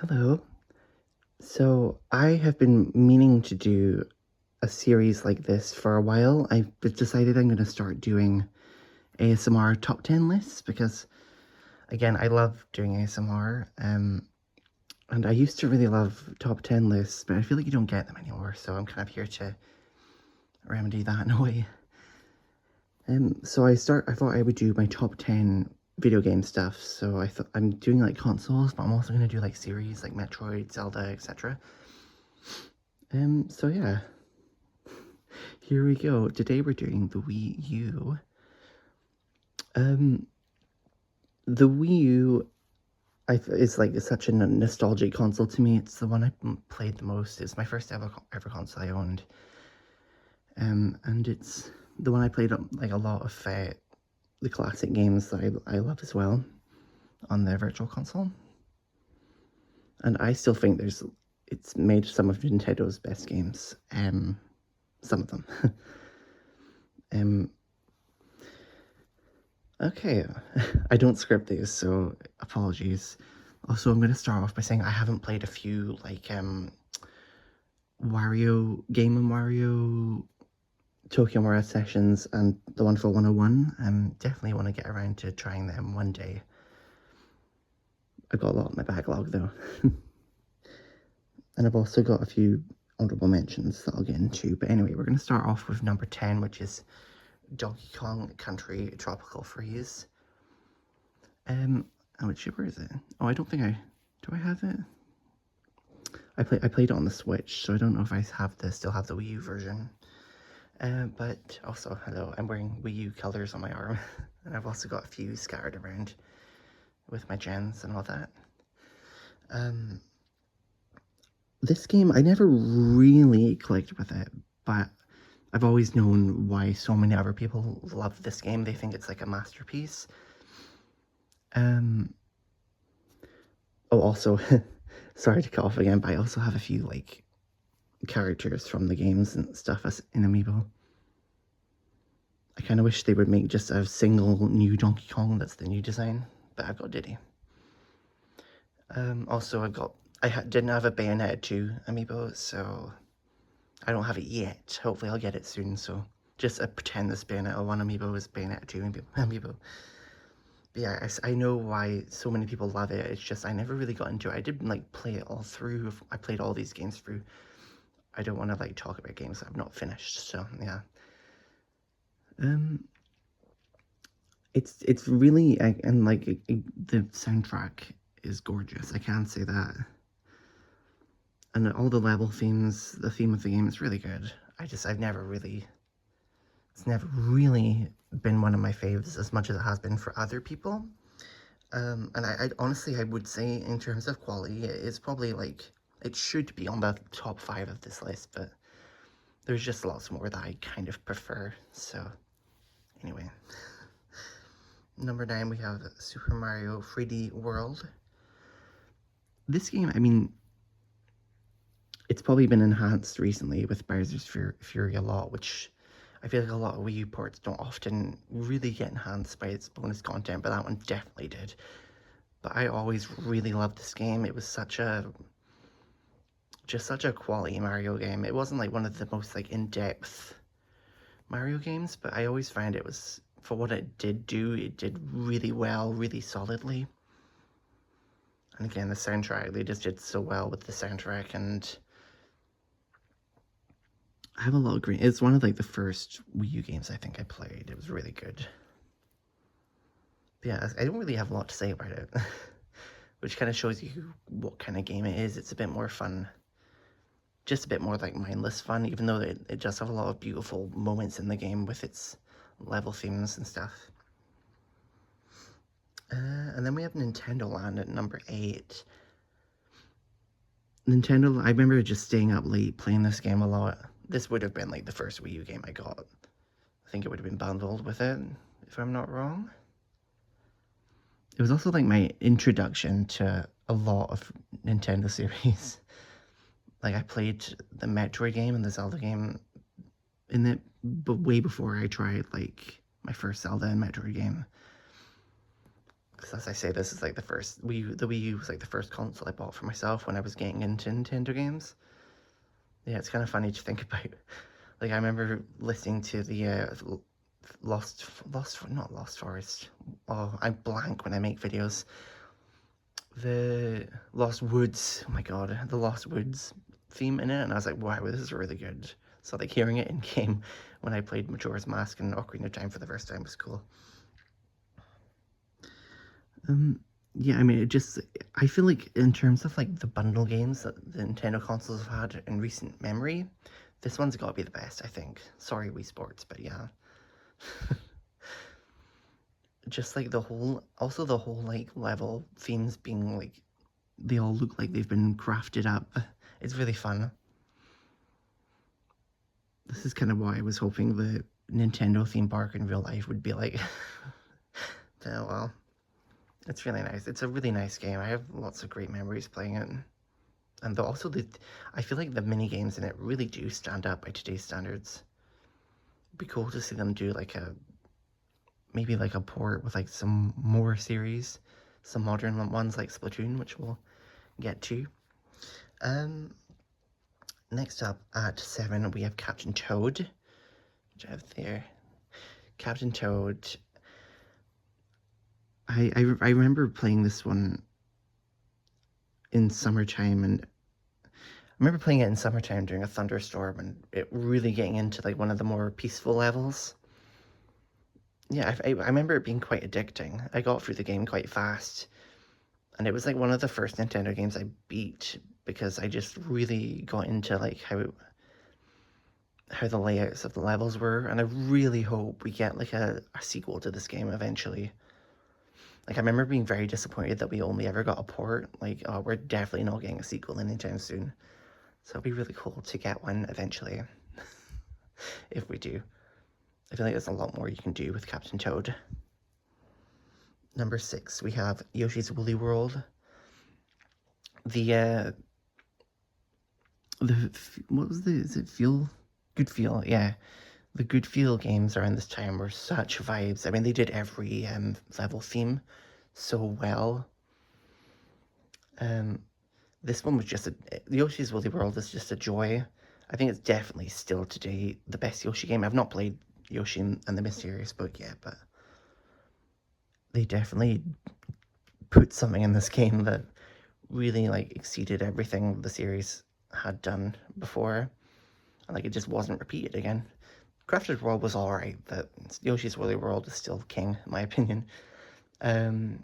Hello. So I have been meaning to do a series like this for a while. I've decided I'm going to start doing ASMR top 10 lists because, again, I love doing ASMR. And I used to really love top 10 lists, but I feel like you don't get them anymore. So I'm kind of here to remedy that in a way. So I thought I would do my top 10 video game stuff. So I thought I'm doing like consoles, but I'm also going to do like series like Metroid, Zelda, etc. So yeah, here we go. Today we're doing the Wii U. Um, the Wii U is like such a nostalgic console to me. It's the one I played the most. It's my first ever console I owned. And it's the one I played like a lot of the classic games that I love as well on the Virtual Console. And I still think it's made some of Nintendo's best games. Some of them. um, Okay, I don't script these, so apologies. Also, I'm going to start off by saying I haven't played a few, like, Game & Wario, Tokyo Mirage Sessions, and the one for 101. Definitely want to get around to trying them one day. I've got a lot in my backlog, though. And I've also got a few honorable mentions that I'll get into. But anyway, we're going to start off with number 10, which is Donkey Kong Country Tropical Freeze. Where is it? Oh, I don't think do I have it? I played it on the Switch, so I don't know if I still have the Wii U version. But also, hello, I'm wearing Wii U colors on my arm, and I've also got a few scattered around with my gens and all that. This game, I never really clicked with it, but I've always known why so many other people love this game. They think it's like a masterpiece. Oh, also, sorry to cut off again, but I also have a few, like, characters from the games and stuff as in Amiibo. I kind of wish they would make just a single new Donkey Kong that's the new design, but I've got Diddy. Also, didn't have a Bayonetta 2 Amiibo, so I don't have it yet. Hopefully I'll get it soon, so just pretend this Bayonetta 1 Amiibo is Bayonetta 2 Amiibo. But yeah, I know why so many people love it. It's just I never really got into it. I didn't like play it all through. I played all these games through. I don't want to like talk about games that I've not finished. So yeah. It's really and like the soundtrack is gorgeous. I can say that. And all the level themes, the theme of the game is really good. It's never really been one of my faves as much as it has been for other people. And I honestly, I would say in terms of quality, it's probably like, it should be on the top 5 of this list, but there's just lots more that I kind of prefer, so anyway. Number 9, we have Super Mario 3D World. This game, I mean, it's probably been enhanced recently with Bowser's Fury a lot, which I feel like a lot of Wii U ports don't often really get enhanced by its bonus content, but that one definitely did. But I always really loved this game. It was just such a quality Mario game. It wasn't like one of the most like in-depth Mario games, but I always found it was, for what it did do, it did really well, really solidly. And again, the soundtrack, they just did so well with the soundtrack, and I have a lot of great. It's one of like the first Wii U games I think I played. It was really good. But yeah, I don't really have a lot to say about it, which kind of shows you what kind of game it is. It's a bit more fun, just a bit more like mindless fun, even though it does have a lot of beautiful moments in the game with its level themes and stuff. And then we have Nintendo Land at number 8. I remember just staying up late playing this game a lot. This would have been like the first Wii U game I got. I think it would have been bundled with it, if I'm not wrong. It was also like my introduction to a lot of Nintendo series. Like I played the Metroid game and the Zelda game in it, but way before I tried like my first Zelda and Metroid game. Because as I say, this is like the Wii U was like the first console I bought for myself when I was getting into Nintendo games. Yeah, it's kind of funny to think about. Like, I remember listening to the not Lost Forest. Oh, I blank when I make videos. The Lost Woods. Oh my god, the Lost Woods theme in it, and I was like, wow, this is really good. So like hearing it in game when I played Majora's Mask and Ocarina of Time for the first time was cool. Yeah, I mean, I feel like in terms of like the bundle games that the Nintendo consoles have had in recent memory, this one's got to be the best, I think. Sorry, Wii Sports, but yeah. Just like also the whole like level themes being like, they all look like they've been crafted up. It's really fun. This is kind of why I was hoping the Nintendo theme park in real life would be like. Oh well. It's really nice. It's a really nice game. I have lots of great memories playing it. And I feel like the mini games in it really do stand up by today's standards. It'd be cool to see them do like maybe like a port with like some more series, some modern ones like Splatoon, which we'll get to. Next up at 7, we have Captain Toad, which I have there. Captain Toad. I remember playing this one in summertime, and I remember playing it in summertime during a thunderstorm, and it really getting into like one of the more peaceful levels. Yeah, I remember it being quite addicting. I got through the game quite fast, and it was like one of the first Nintendo games I beat because I just really got into like how the layouts of the levels were, and I really hope we get like a sequel to this game eventually. Like, I remember being very disappointed that we only ever got a port. Like, oh, we're definitely not getting a sequel anytime soon. So it'll be really cool to get one eventually. If we do. I feel like there's a lot more you can do with Captain Toad. Number 6, we have Yoshi's Woolly World. Is it Feel? Good Feel, yeah. The Good Feel games around this time were such vibes. I mean, they did every level theme so well. This one was Yoshi's Woolly World is just a joy. I think it's definitely still today the best Yoshi game. I've not played Yoshi and the Mysterious Book yet, but they definitely put something in this game that really like exceeded everything the series had done before, and like it just wasn't repeated again. Crafted World was alright, but Yoshi's Woolly World is still king, in my opinion. I'm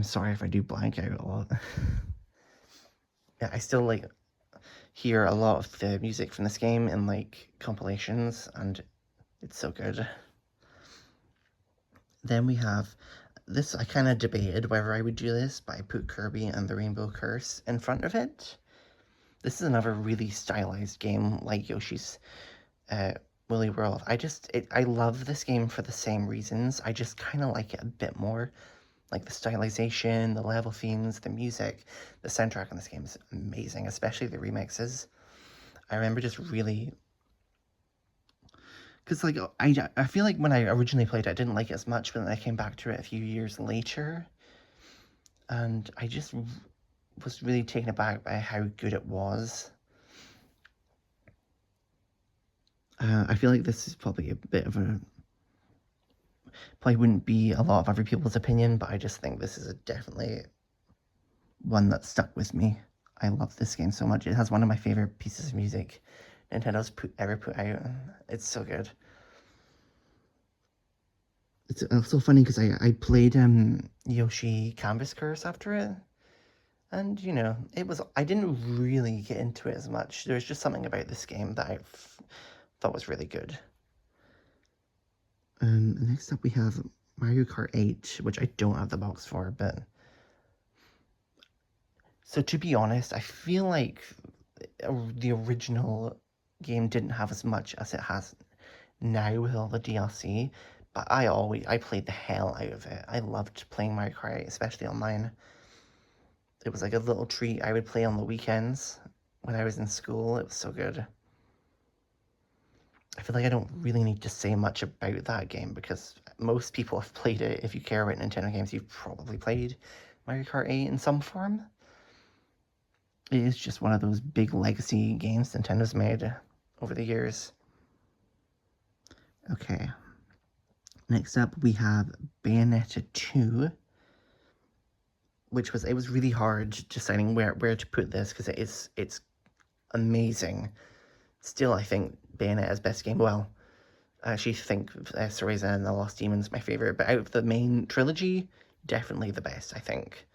sorry if I do blank out a lot. Yeah, I still like hear a lot of the music from this game in like compilations, and it's so good. Then we have this. I kind of debated whether I would do this, but I put Kirby and the Rainbow Curse in front of it. This is another really stylized game like Yoshi's Woolly World. I love this game for the same reasons. I just kind of like it a bit more. Like the stylization, the level themes, the music, the soundtrack in this game is amazing, especially the remixes. I remember just really, because like I feel like when I originally played it, I didn't like it as much, but then I came back to it a few years later, and I just was really taken aback by how good it was. I feel like this is probably a bit of probably wouldn't be a lot of other people's opinion, but I just think this is definitely one that stuck with me. I love this game so much. It has one of my favorite pieces of music Nintendo's ever put out. It's so good. It's so funny because I played Yoshi Canvas Curse after it, and you know I didn't really get into it as much. There's just something about this game that I thought was really good. Next up we have Mario Kart 8, which I don't have the box for, but so to be honest, I feel like the original game didn't have as much as it has now with all the DLC, but I played the hell out of it. I loved playing Mario Kart 8, especially online. It was like a little treat I would play on the weekends when I was in school. It was so good. I feel like I don't really need to say much about that game because most people have played it. If you care about Nintendo games, you've probably played Mario Kart 8 in some form. It is just one of those big legacy games Nintendo's made over the years. Okay. Next up, we have Bayonetta 2, which was, it was really hard deciding where to put this because it's amazing. Still, I think Bayonetta's best game. Well, I actually think Cereza and the Lost Demon is my favorite, but out of the main trilogy, definitely the best, I think.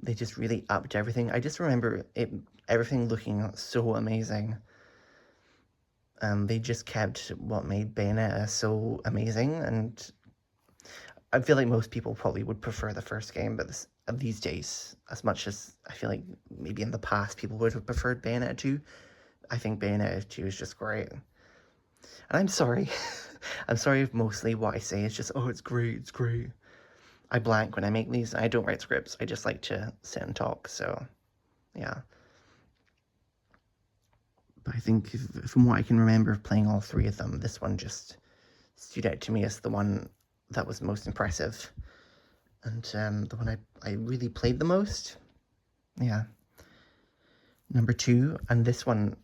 They just really upped everything. I just remember everything looking so amazing. They just kept what made Bayonetta so amazing, and I feel like most people probably would prefer the first game, but these days, as much as I feel like maybe in the past people would have preferred Bayonetta 2, I think Bayonetta 2 is just great. And I'm sorry. I'm sorry if mostly what I say is just, oh, it's great, it's great. I blank when I make these. I don't write scripts. I just like to sit and talk, so yeah. But I think from what I can remember of playing all three of them, this one just stood out to me as the one that was most impressive. And the one I really played the most. Yeah. Number 2, and this one,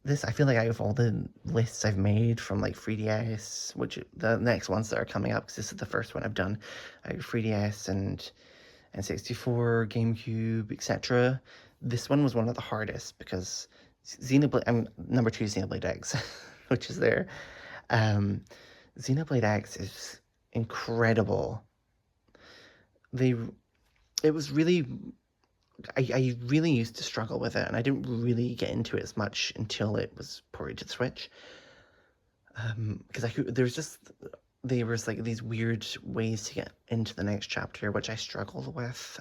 I feel like out of all the lists I've made from like 3DS, which the next ones that are coming up, because this is the first one I've done, 3DS and N64, GameCube, etc. This one was one of the hardest because Xenoblade, number 2 is Xenoblade X, which is there. Xenoblade X is incredible. It was really, I really used to struggle with it, and I didn't really get into it as much until it was ported to the Switch. Because there was like these weird ways to get into the next chapter, which I struggled with.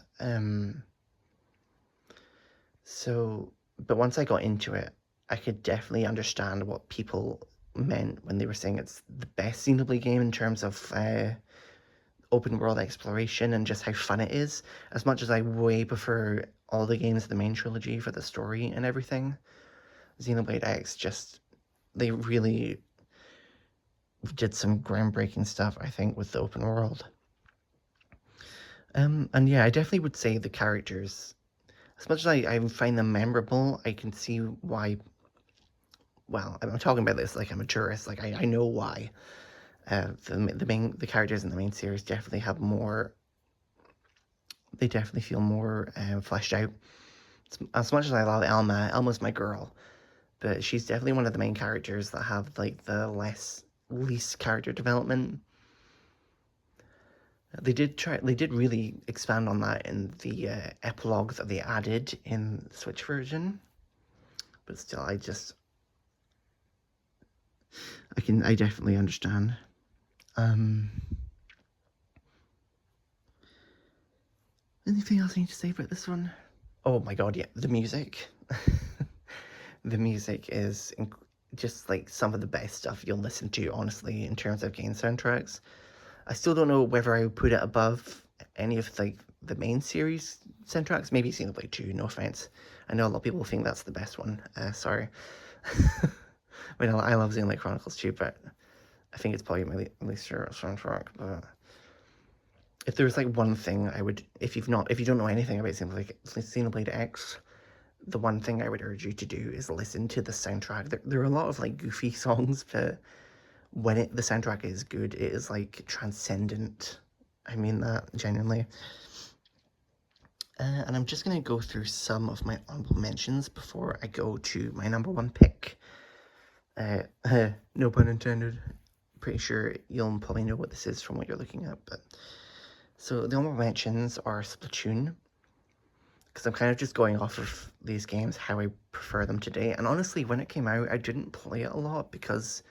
But once I got into it, I could definitely understand what people meant when they were saying it's the best Xenoblade game in terms of open world exploration and just how fun it is. As much as I way prefer all the games of the main trilogy for the story and everything, Xenoblade X they really did some groundbreaking stuff, I think, with the open world. And yeah, I definitely would say the characters, as much as I find them memorable, I can see why. Well, I'm talking about this like I'm a tourist. Like I know why. The characters in the main series definitely have more. They definitely feel more fleshed out. As much as I love Elma, Elma's my girl, but she's definitely one of the main characters that have like the least character development. They did really expand on that in the epilogue that they added in the Switch version, but still, I definitely understand. Anything else I need to say about this one? Oh my god, yeah, the music. The music is just like some of the best stuff you'll listen to, honestly, in terms of game soundtracks. I still don't know whether I would put it above any of like the main series soundtracks. Maybe Xenoblade 2, no offense. I know a lot of people think that's the best one. Sorry. I mean, I love Xenoblade Chronicles 2, but I think it's probably my least favorite soundtrack. But if there's like one thing I would, if you don't know anything about Xenoblade X, the one thing I would urge you to do is listen to the soundtrack. There are a lot of like goofy songs, but when the soundtrack is good, it is like transcendent. I mean that genuinely. And I'm just going to go through some of my honorable mentions before I go to my number 1 pick. No pun intended. Pretty sure you'll probably know what this is from what you're looking at. But so the honorable mentions are Splatoon, because I'm kind of just going off of these games how I prefer them today. And honestly, when it came out, I didn't play it a lot because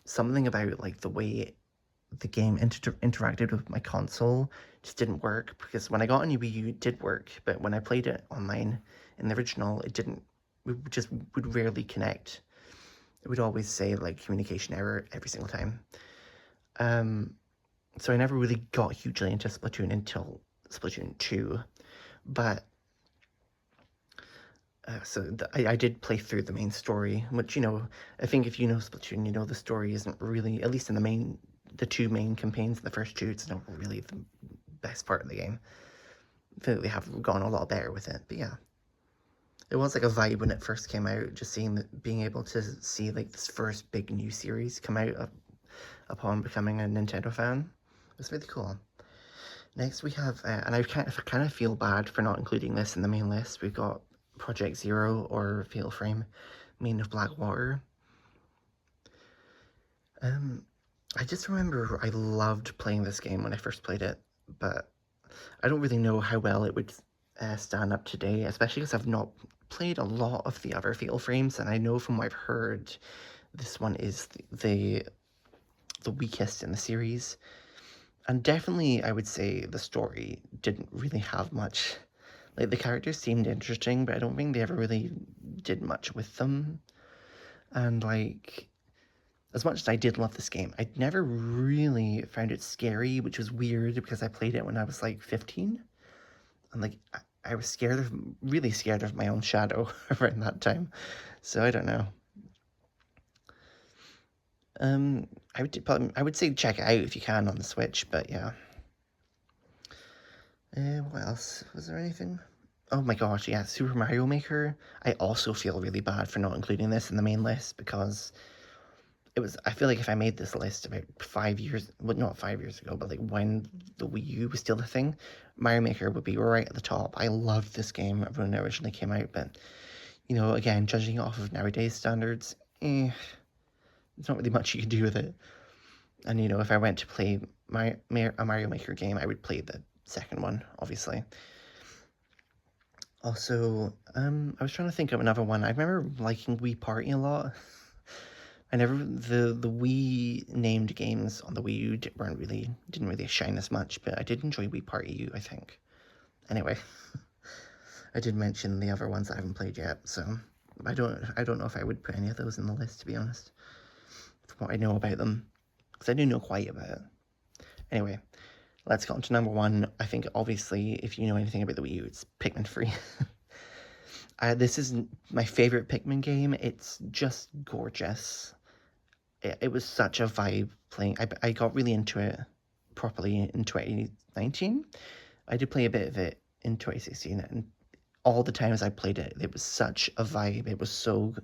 something about like the way the game interacted with my console just didn't work. Because when I got a new Wii U, it did work, but when I played it online in the original, it didn't. We just would rarely connect. It would always say like communication error every single time. So I never really got hugely into Splatoon until Splatoon 2. But I did play through the main story, which, I think if you know Splatoon, the story isn't really, at least in the two main campaigns, the first two, it's not really the best part of the game. I feel like they have gone a lot better with it, but yeah. It was like a vibe when it first came out, just being able to see like this first big new series come out upon becoming a Nintendo fan. It was really cool. Next we have, and I kind of feel bad for not including this in the main list. We've got Project Zero, or Fatal Frame, Main of Blackwater. I just remember I loved playing this game when I first played it, but I don't really know how well it would stand up today, especially because I've not played a lot of the other Fatal Frames, and I know from what I've heard, this one is the weakest in the series. And definitely, I would say the story didn't really have much. Like, the characters seemed interesting, but I don't think they ever really did much with them. And, like, as much as I did love this game, I never really found it scary, which was weird because I played it when I was, like, 15. And, like, I was really scared of my own shadow around that time. So, I don't know. I would say check it out if you can on the Switch, but yeah. What else? Was there anything? Oh my gosh, yeah, Super Mario Maker. I also feel really bad for not including this in the main list because I feel like if I made this list about 5 years, well, not 5 years ago, but like when the Wii U was still a thing, Mario Maker would be right at the top. I loved this game when it originally came out, but, again, judging it off of nowadays standards, there's not really much you can do with it. And, if I went to play a Mario Maker game, I would play the second one, obviously. Also, I was trying to think of another one. I remember liking Wii Party a lot. The Wii named games on the Wii U didn't really shine as much, but I did enjoy Wii Party U, I think. Anyway, I did mention the other ones I haven't played yet, so I don't know if I would put any of those in the list, to be honest, from what I know about them, because I do know quite about it. Anyway, let's get on to number one. I think, obviously, if you know anything about the Wii U, it's Pikmin 3. This is my favorite Pikmin game. It's just gorgeous. It was such a vibe playing. I got really into it properly in 2019. I did play a bit of it in 2016, and all the times I played it, it was such a vibe. It was so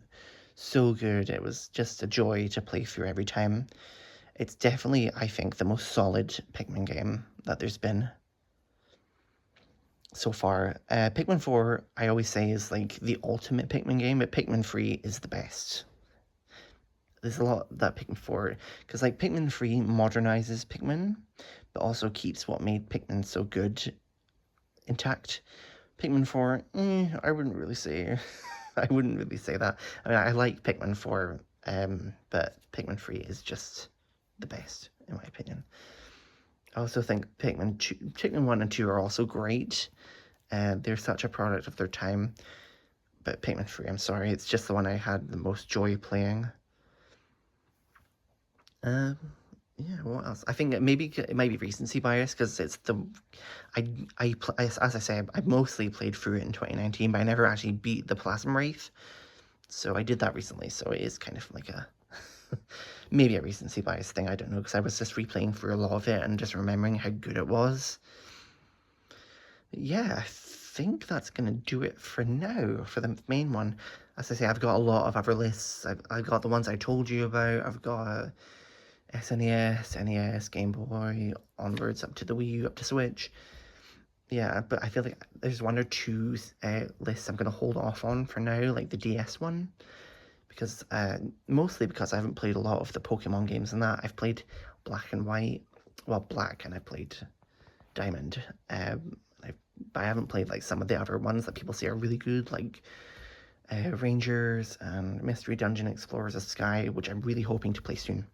good. It was just a joy to play through every time. It's definitely, I think, the most solid Pikmin game that there's been so far. Pikmin 4, I always say, is like the ultimate Pikmin game, but Pikmin 3 is the best. There's a lot that Pikmin 4, because like Pikmin 3 modernizes Pikmin, but also keeps what made Pikmin so good intact. Pikmin 4, I wouldn't really say, I wouldn't really say that. I mean, I like Pikmin 4, but Pikmin 3 is just the best, in my opinion. I also think Pikmin 1 and 2 are also great. They're such a product of their time. But Pikmin 3, I'm sorry, it's just the one I had the most joy playing. Yeah, what else? I think it might be recency bias because it's as I say, I mostly played through it in 2019, but I never actually beat the Plasma Wraith. So I did that recently, so it is kind of like a maybe a recency bias thing, I don't know, because I was just replaying through a lot of it and just remembering how good it was. Yeah, I think that's going to do it for now, for the main one. As I say, I've got a lot of other lists. I've got the ones I told you about. I've got SNES, NES, Game Boy, onwards up to the Wii U, up to Switch. Yeah, but I feel like there's one or two lists I'm going to hold off on for now, like the DS one. Because, mostly because I haven't played a lot of the Pokemon games and that. I've played Black and White, well, Black, and I played Diamond. But I haven't played like some of the other ones that people say are really good, like Rangers and Mystery Dungeon Explorers of Sky, which I'm really hoping to play soon.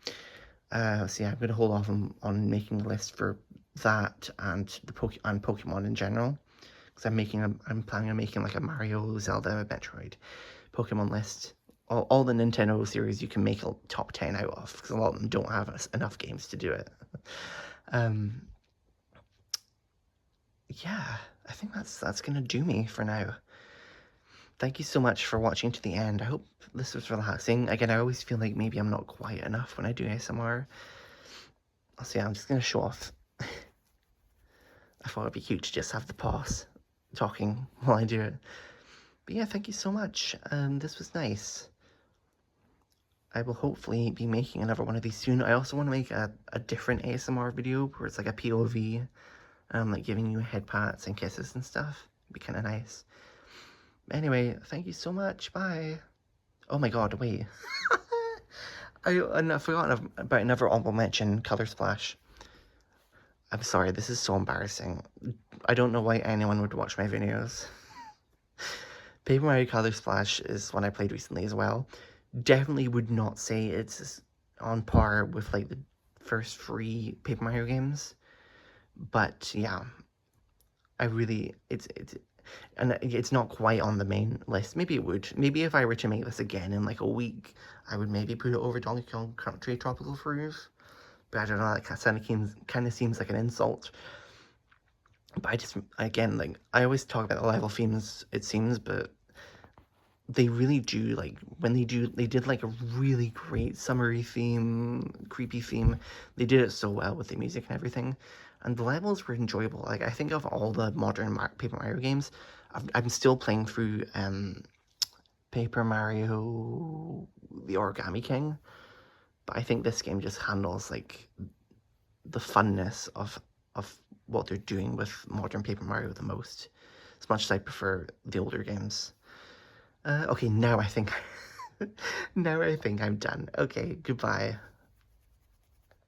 So yeah, I'm going to hold off on making a list for that and Pokemon in general, because I'm planning on making like a Mario, Zelda, Metroid, Pokemon list. All the Nintendo series you can make a top 10 out of, because a lot of them don't have enough games to do it. Yeah, I think that's gonna do me for now. Thank you so much for watching to the end. I hope this was relaxing. Again, I always feel like maybe I'm not quiet enough when I do ASMR. So yeah, I'm just going to show off. I thought it'd be cute to just have the pause talking while I do it. But yeah, thank you so much. This was nice. I will hopefully be making another one of these soon. I also want to make a different ASMR video where it's like a POV, like giving you head pats and kisses and stuff. It'd be kind of nice. Anyway, thank you so much. Bye. Oh my god, wait. I forgot about another honorable mention, Color Splash. I'm sorry, this is so embarrassing. I don't know why anyone would watch my videos. Paper Mario Color Splash is one I played recently as well. Definitely would not say it's on par with like the first 3 Paper Mario games. But yeah, I really, and it's not quite on the main list. Maybe it would. Maybe if I were to make this again in like a week, I would maybe put it over Donkey Kong Country Tropical Freeze. But I don't know, that kind of seems like an insult. But I just, again, like, I always talk about the level themes, it seems, but they really do, like, when they did, like, a really great summery theme, creepy theme. They did it so well with the music and everything. And the levels were enjoyable. Like, I think of all the modern Paper Mario games, I'm still playing through, Paper Mario the Origami King. But I think this game just handles, like, the funness of what they're doing with modern Paper Mario the most, as much as I prefer the older games. Okay, now I think now I think I'm done. Okay, goodbye.